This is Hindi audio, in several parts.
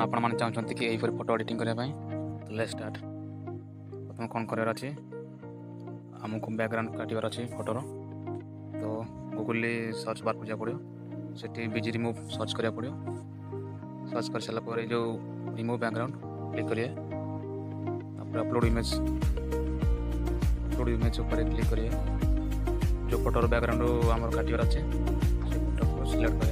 आपण माने चाहते कि यही फोटो एडिटिंग करने तो लेट्स स्टार्ट। प्रथम कौन करार अच्छे आमको बैकग्राउंड काटार अच्छे फोटोर तो गूगल सर्च बार को जा पड़ो से बीजी रिमूव सर्च करा पड़ो। सर्च कर सारापर जो रिमूव बैकग्राउंड क्लिक करिए अपलोड इमेज क्लिक करिए जो फोटोर बैकग्राउंड आम काटार अच्छे से फोटो को सिलेक्ट कर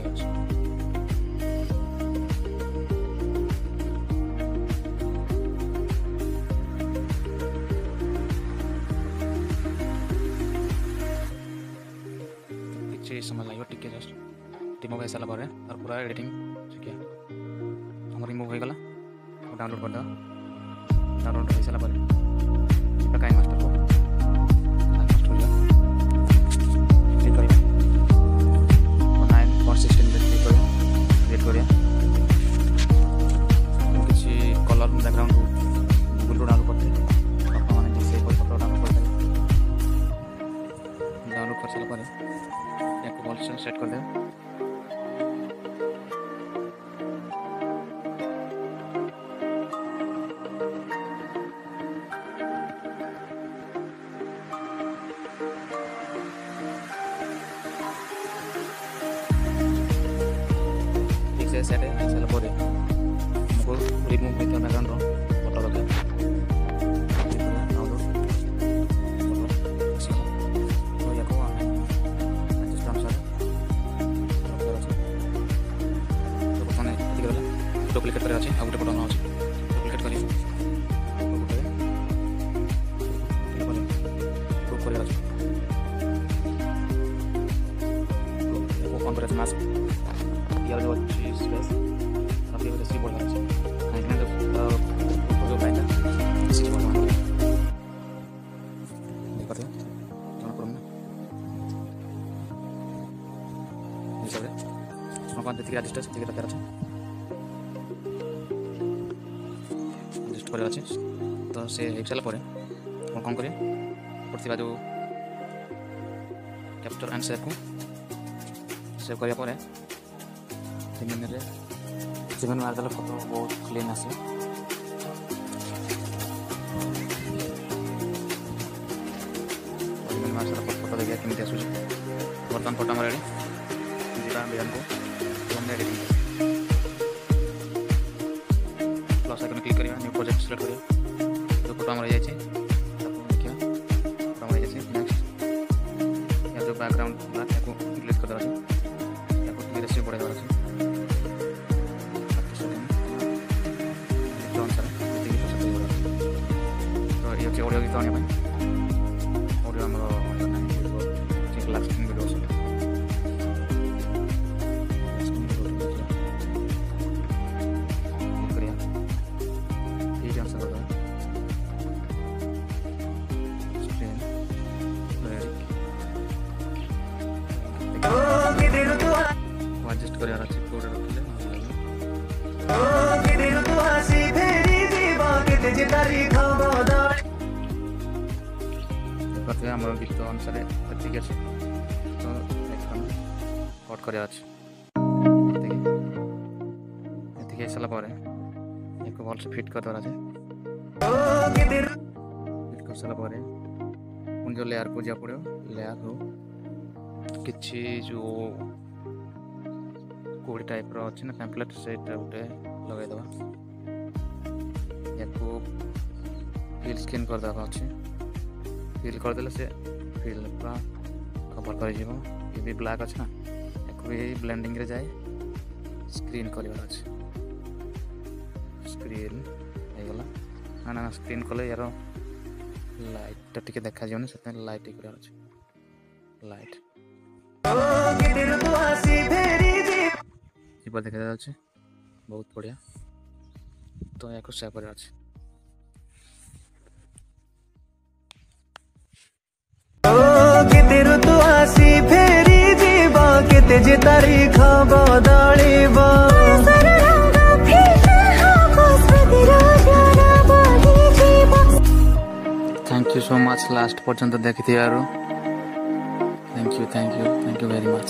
समय लगे टिके जस्ट रिमूव हो सारापर और पूरा एडिटिंग शिखिया हम रिमूव हो गला डाउनलोड करदे डाउनलोड हो सारापर काइन मास्टर को क्लिक करिए 9.16 क्लिक करिए किसी कलर बैकग्राउंड गूगल डाउनलोड करते आपने से कोई फोटो डाउनलोड कर सारापर बॉल से सेट कर दे। ठीक से सेट है चलो बोले हमको रिमूव करना बैकग्राउंड फोटो रखे डुप्लिकेट कर अच्छे गोटे फोटो अच्छे डुप्लिकेट कर ग्रुप कर कौन कर मास्क यार जो अच्छी स्पेस अभी सी बोल अच्छे जो बैठा इसी बोल देखते हैं जमा करूँ ये सब है कौन देखिए डिस्टेंस देखिए दरकार अच्छे कर अच्छे तो से हो सारापर कौन करें पड़ता जो कैप्चर एंड सेव को सेव करापर जिमेन मारदे फोटो बहुत क्लीन आसे जिमेन मार सारा फोटो देखिए केमती आसूँ बर्तमान फोटो आम रेडी जीवा बिहान को एडिटिंग प्लस आइकन क्लिक करिए न्यू प्रोजेक्ट सिलेक्ट करिए जो फोटो रही जाए देखिए फोटो रही जाए नेक्स्ट या जो बैकग्राउंड को डिलीट कर देवा धीरे से बढ़ाई देवार तो ये ऑडियो गीत आने ऑडियो आम लास्टिंग वीडियो एडजस्ट कर आम गीत अनुसार अच्छे तो कट कर सारापर एक भल से फिट कर फिट कर सारापर पुणी जो लेयर को जा पड़ो लेयर को किसी जो कोड़ी टाइप अच्छे ना पैम्पलेट से गोटे लगेदेवा या फिल स्क्रीन करदे अच्छे फिल करदे से फिल पूरा कवर कर भी ब्लैक अच्छे ना या भी ब्लेंडिंग रे जाए स्क्रीन कर स्क्रीन होगला ना ना स्क्रीन कले यार लाइट टी देखा जाऊनी से लाइट कर लाइट देखा जाए बहुत बढ़िया तो या सेव कर thank you so much last पर्यंत देखी थैंक यू वेरी मच।